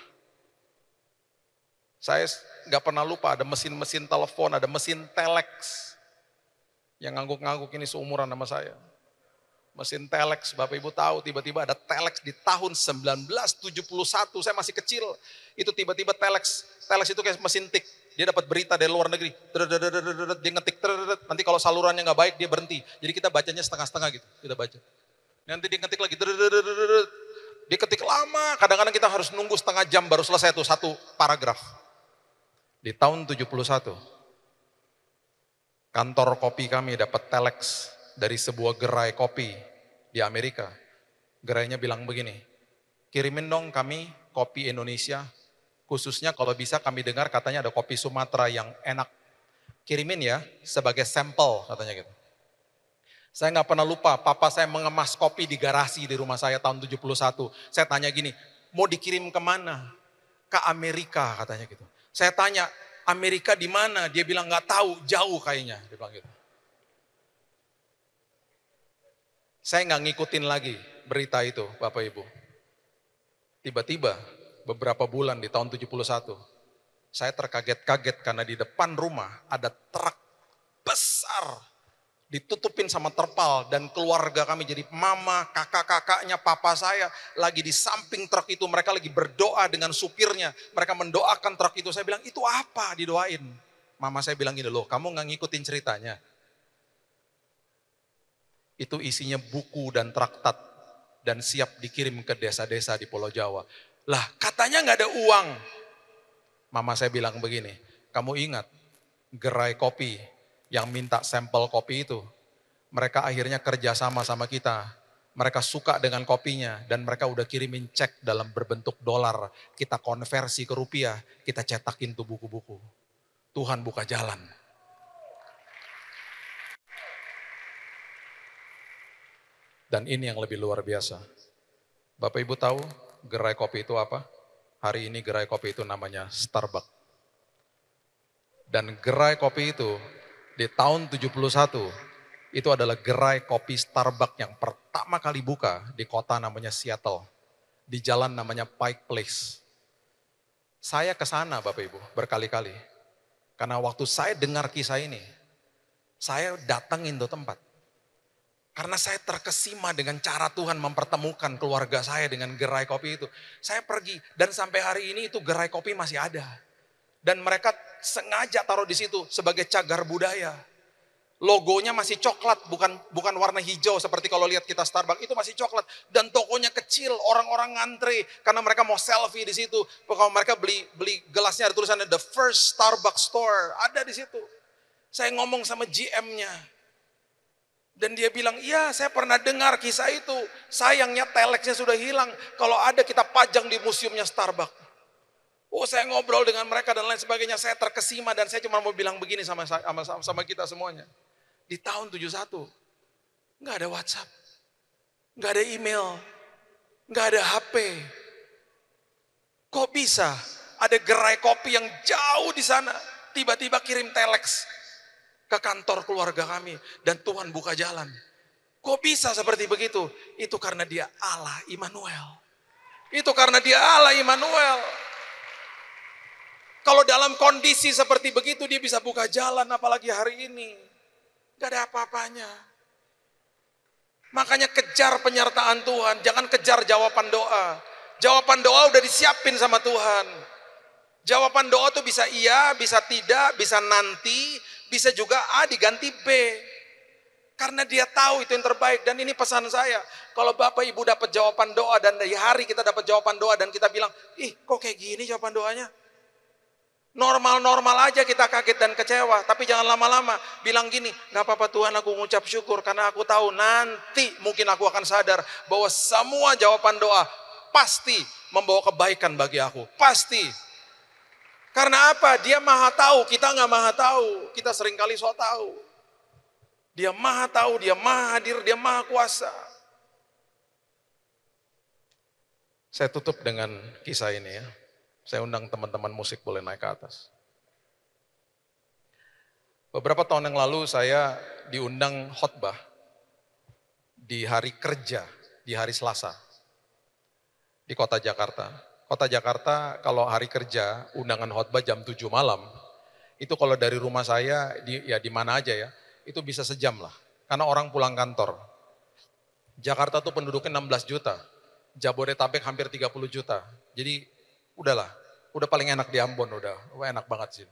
Saya nggak pernah lupa ada mesin-mesin telepon, ada mesin telex. Yang ngangguk-ngangguk ini seumuran sama saya. Mesin telex, Bapak Ibu tahu tiba-tiba ada telex di tahun 1971, saya masih kecil. Itu tiba-tiba telex itu kayak mesin tik. Dia dapat berita dari luar negeri, dia ngetik, nanti kalau salurannya nggak baik dia berhenti. Jadi kita bacanya setengah-setengah gitu, kita baca. Nanti dia ngetik lagi, dia ketik lama, kadang-kadang kita harus nunggu setengah jam baru selesai tuh satu paragraf. Di tahun 71, kantor kopi kami dapat telex dari sebuah gerai kopi di Amerika. Gerainya bilang begini, kirimin dong kami kopi Indonesia, khususnya kalau bisa kami dengar katanya ada kopi Sumatera yang enak. Kirimin ya sebagai sampel katanya gitu. Saya nggak pernah lupa, papa saya mengemas kopi di garasi di rumah saya tahun 71. Saya tanya gini, mau dikirim kemana? Ke Amerika katanya gitu. Saya tanya, Amerika di mana? Dia bilang nggak tahu, jauh kayaknya. Dia bilang gitu. Saya nggak ngikutin lagi berita itu, Bapak Ibu. Tiba-tiba beberapa bulan di tahun 71, saya terkaget-kaget karena di depan rumah ada truk besar ditutupin sama terpal dan keluarga kami jadi mama, kakak-kakaknya, papa saya lagi di samping truk itu, mereka lagi berdoa dengan supirnya, mereka mendoakan truk itu. Saya bilang, itu apa didoain? Mama saya bilang gini, loh kamu gak ngikutin ceritanya. Itu isinya buku dan traktat dan siap dikirim ke desa-desa di Pulau Jawa. Lah katanya gak ada uang. Mama saya bilang begini, kamu ingat gerai kopi yang minta sampel kopi itu, mereka akhirnya kerja sama kita. Mereka suka dengan kopinya dan mereka udah kirimin cek dalam berbentuk dolar. Kita konversi ke rupiah, kita cetakin tuh buku-buku. Tuhan buka jalan. Dan ini yang lebih luar biasa. Bapak Ibu tahu gerai kopi itu apa? Hari ini gerai kopi itu namanya Starbucks. Dan gerai kopi itu di tahun 71 itu adalah gerai kopi Starbucks yang pertama kali buka di kota namanya Seattle. Di jalan namanya Pike Place. Saya ke sana Bapak Ibu berkali-kali. Karena waktu saya dengar kisah ini, saya datangin tuh tempat. Karena saya terkesima dengan cara Tuhan mempertemukan keluarga saya dengan gerai kopi itu. Saya pergi dan sampai hari ini itu gerai kopi masih ada. Dan mereka sengaja taruh di situ sebagai cagar budaya. Logonya masih coklat, bukan warna hijau seperti kalau lihat kita Starbucks, itu masih coklat. Dan tokonya kecil, orang-orang ngantre karena mereka mau selfie di situ. Kalau mereka beli gelasnya ada tulisannya The First Starbucks Store, ada di situ. Saya ngomong sama GM-nya. Dan dia bilang, iya saya pernah dengar kisah itu. Sayangnya telexnya sudah hilang. Kalau ada kita pajang di museumnya Starbucks. Oh saya ngobrol dengan mereka dan lain sebagainya. Saya terkesima dan saya cuma mau bilang begini sama kita semuanya. Di tahun 71, nggak ada WhatsApp, nggak ada email, nggak ada HP. Kok bisa ada gerai kopi yang jauh di sana, tiba-tiba kirim telex ke kantor keluarga kami dan Tuhan buka jalan. Kok bisa seperti begitu? Itu karena dia Allah Immanuel. Itu karena dia Allah Immanuel. Kalau dalam kondisi seperti begitu dia bisa buka jalan, apalagi hari ini. Gak ada apa-apanya. Makanya kejar penyertaan Tuhan, jangan kejar jawaban doa. Jawaban doa udah disiapin sama Tuhan. Jawaban doa tuh bisa iya, bisa tidak, bisa nanti, bisa juga A diganti B. Karena dia tahu itu yang terbaik. Dan ini pesan saya, kalau Bapak Ibu dapat jawaban doa dan dari hari kita dapat jawaban doa dan kita bilang, ih kok kayak gini jawaban doanya? Normal-normal aja kita kaget dan kecewa. Tapi jangan lama-lama bilang gini, gak apa-apa Tuhan, aku mengucap syukur karena aku tahu nanti mungkin aku akan sadar bahwa semua jawaban doa pasti membawa kebaikan bagi aku. Pasti. Karena apa? Dia maha tahu, kita gak maha tahu. Kita seringkali sok tahu. Dia maha tahu, dia maha hadir, dia maha kuasa. Saya tutup dengan kisah ini ya. Saya undang teman-teman musik boleh naik ke atas. Beberapa tahun yang lalu saya diundang khotbah di hari kerja, di hari Selasa, di kota Jakarta. Kota Jakarta kalau hari kerja, undangan khotbah jam 7 malam, itu kalau dari rumah saya, di mana aja ya, itu bisa sejam lah. Karena orang pulang kantor. Jakarta tuh penduduknya 16 juta, Jabodetabek hampir 30 juta. Jadi udahlah, udah paling enak di Ambon, udah enak banget sih.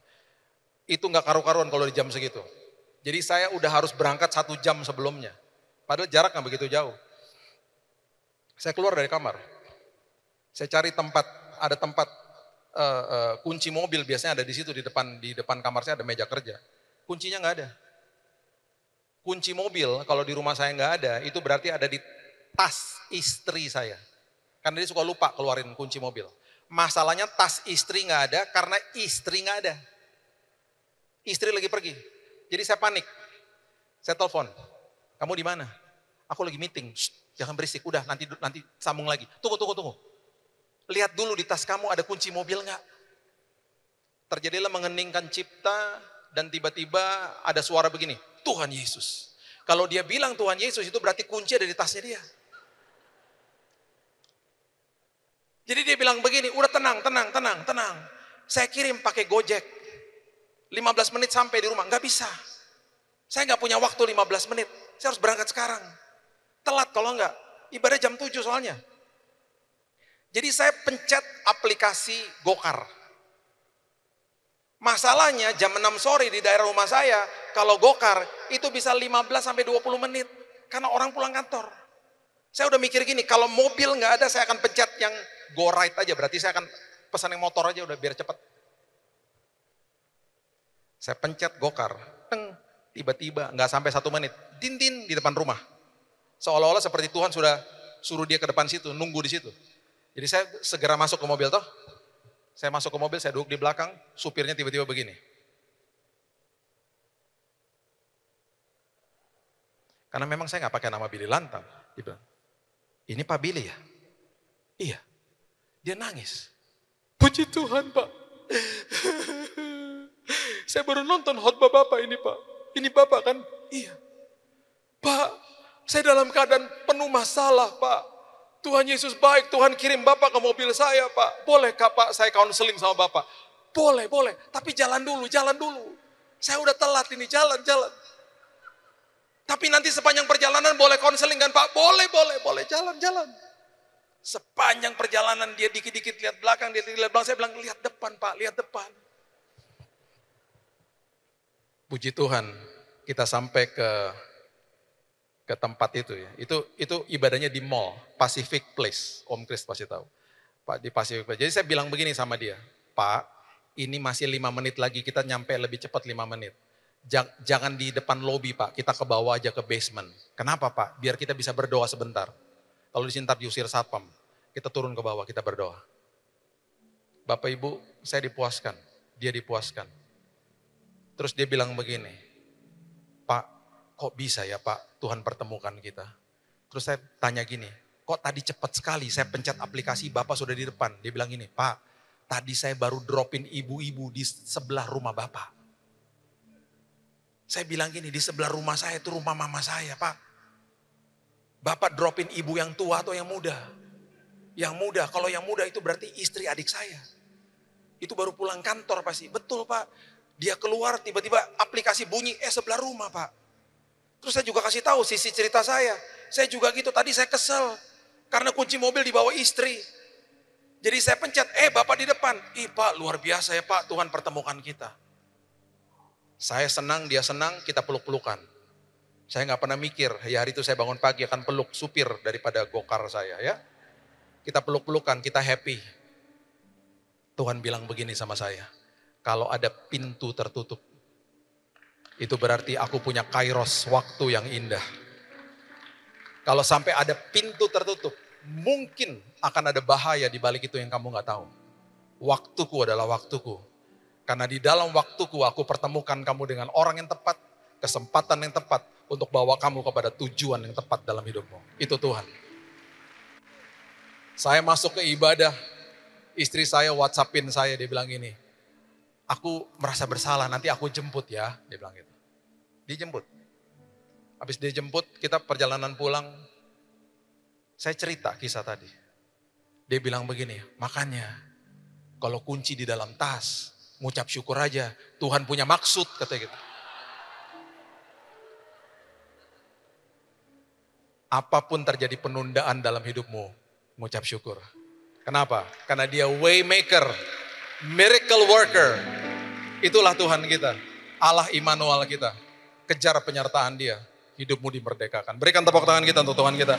Itu nggak karu-karuan kalau di jam segitu. Jadi saya udah harus berangkat 1 jam sebelumnya. Padahal jarak nggak begitu jauh. Saya keluar dari kamar. Saya cari tempat, ada tempat kunci mobil biasanya ada di situ di depan kamar saya ada meja kerja. Kuncinya nggak ada. Kunci mobil kalau di rumah saya nggak ada, itu berarti ada di tas istri saya. Karena dia suka lupa keluarin kunci mobil. Masalahnya tas istri nggak ada karena istri nggak ada. Istri lagi pergi. Jadi saya panik. Saya telepon. Kamu di mana? Aku lagi meeting. Shh, jangan berisik. Udah nanti sambung lagi. Tunggu. Lihat dulu di tas kamu ada kunci mobil nggak? Terjadilah mengeningkan cipta dan tiba-tiba ada suara begini. Tuhan Yesus. Kalau dia bilang Tuhan Yesus itu berarti kunci ada di tasnya dia. Jadi dia bilang begini, udah tenang. Saya kirim pakai Gojek. 15 menit sampai di rumah, nggak bisa. Saya nggak punya waktu 15 menit, saya harus berangkat sekarang. Telat kalau nggak, ibadah jam 7 soalnya. Jadi saya pencet aplikasi Gokar. Masalahnya jam 6 sore di daerah rumah saya, kalau Gokar itu bisa 15 sampai 20 menit. Karena orang pulang kantor. Saya udah mikir gini, kalau mobil nggak ada saya akan pencet yang Go Ride aja, berarti saya akan pesan yang motor aja udah biar cepet. Saya pencet Gokar, tiba-tiba nggak sampai 1 menit, din di depan rumah. Seolah-olah seperti Tuhan sudah suruh dia ke depan situ, nunggu di situ. Jadi saya segera masuk ke mobil toh. Saya masuk ke mobil, saya duduk di belakang, supirnya tiba-tiba begini. Karena memang saya nggak pakai nama Billy Lantang. Dia bilang, ini Pak Billy ya? Iya. Dia nangis. Puji Tuhan Pak. Saya baru nonton khotbah Bapak ini Pak. Ini Bapak kan? Iya. Pak, saya dalam keadaan penuh masalah Pak. Tuhan Yesus baik, Tuhan kirim Bapak ke mobil saya Pak. Bolehkah Pak saya counseling sama Bapak? Boleh. Tapi jalan dulu. Saya udah telat ini, jalan. Tapi nanti sepanjang perjalanan boleh counseling kan Pak? Boleh, jalan. Sepanjang perjalanan dia dikit-dikit lihat belakang, saya bilang lihat depan Pak, lihat depan. Puji Tuhan, kita sampai ke tempat itu ya. Itu ibadahnya di mall, Pacific Place. Om Chris pasti tahu. Pak di Pacific Place. Jadi saya bilang begini sama dia, Pak, ini masih 5 menit lagi, kita nyampe lebih cepat 5 menit. Jangan di depan lobi Pak, kita ke bawah aja ke basement. Kenapa Pak? Biar kita bisa berdoa sebentar. Kalau di sini ntar diusir satpam, kita turun ke bawah, kita berdoa. Bapak Ibu, saya dipuaskan, dia dipuaskan. Terus dia bilang begini, Pak, kok bisa ya Pak Tuhan pertemukan kita? Terus saya tanya gini, kok tadi cepat sekali saya pencet aplikasi Bapak sudah di depan. Dia bilang gini, Pak, Tadi saya baru dropin ibu-ibu di sebelah rumah Bapak. Saya bilang gini, di sebelah rumah saya itu rumah mama saya, Pak. Bapak dropin ibu yang tua atau yang muda? Yang muda, kalau yang muda itu berarti istri adik saya. Itu baru pulang kantor pasti. Betul, Pak. Dia keluar tiba-tiba aplikasi bunyi, sebelah rumah, Pak. Terus saya juga kasih tahu sisi cerita saya. Saya juga gitu, tadi saya kesel. Karena kunci mobil dibawa istri. Jadi saya pencet, Bapak di depan. Pak, luar biasa ya Pak, Tuhan pertemukan kita. Saya senang, dia senang, kita peluk-pelukan. Saya nggak pernah mikir, ya hari itu saya bangun pagi akan peluk supir daripada gokar saya ya. Kita peluk-pelukan, kita happy. Tuhan bilang begini sama saya, kalau ada pintu tertutup, itu berarti aku punya kairos, waktu yang indah. Kalau sampai ada pintu tertutup, mungkin akan ada bahaya di balik itu yang kamu nggak tahu. Waktuku adalah waktuku. Karena di dalam waktuku aku pertemukan kamu dengan orang yang tepat, kesempatan yang tepat untuk bawa kamu kepada tujuan yang tepat dalam hidupmu. Itu Tuhan. Saya masuk ke ibadah, istri saya WhatsAppin saya, dia bilang gini, aku merasa bersalah, nanti aku jemput ya, dia bilang gitu. Dijemput. Habis dia jemput, kita perjalanan pulang, saya cerita kisah tadi. Dia bilang begini, makanya kalau kunci di dalam tas, ngucap syukur aja, Tuhan punya maksud, katanya gitu. Apapun terjadi penundaan dalam hidupmu, ngucap syukur. Kenapa? Karena dia way maker, miracle worker. Itulah Tuhan kita, Allah Immanuel kita. Kejar penyertaan dia, hidupmu dimerdekakan. Berikan tepuk tangan kita untuk Tuhan kita.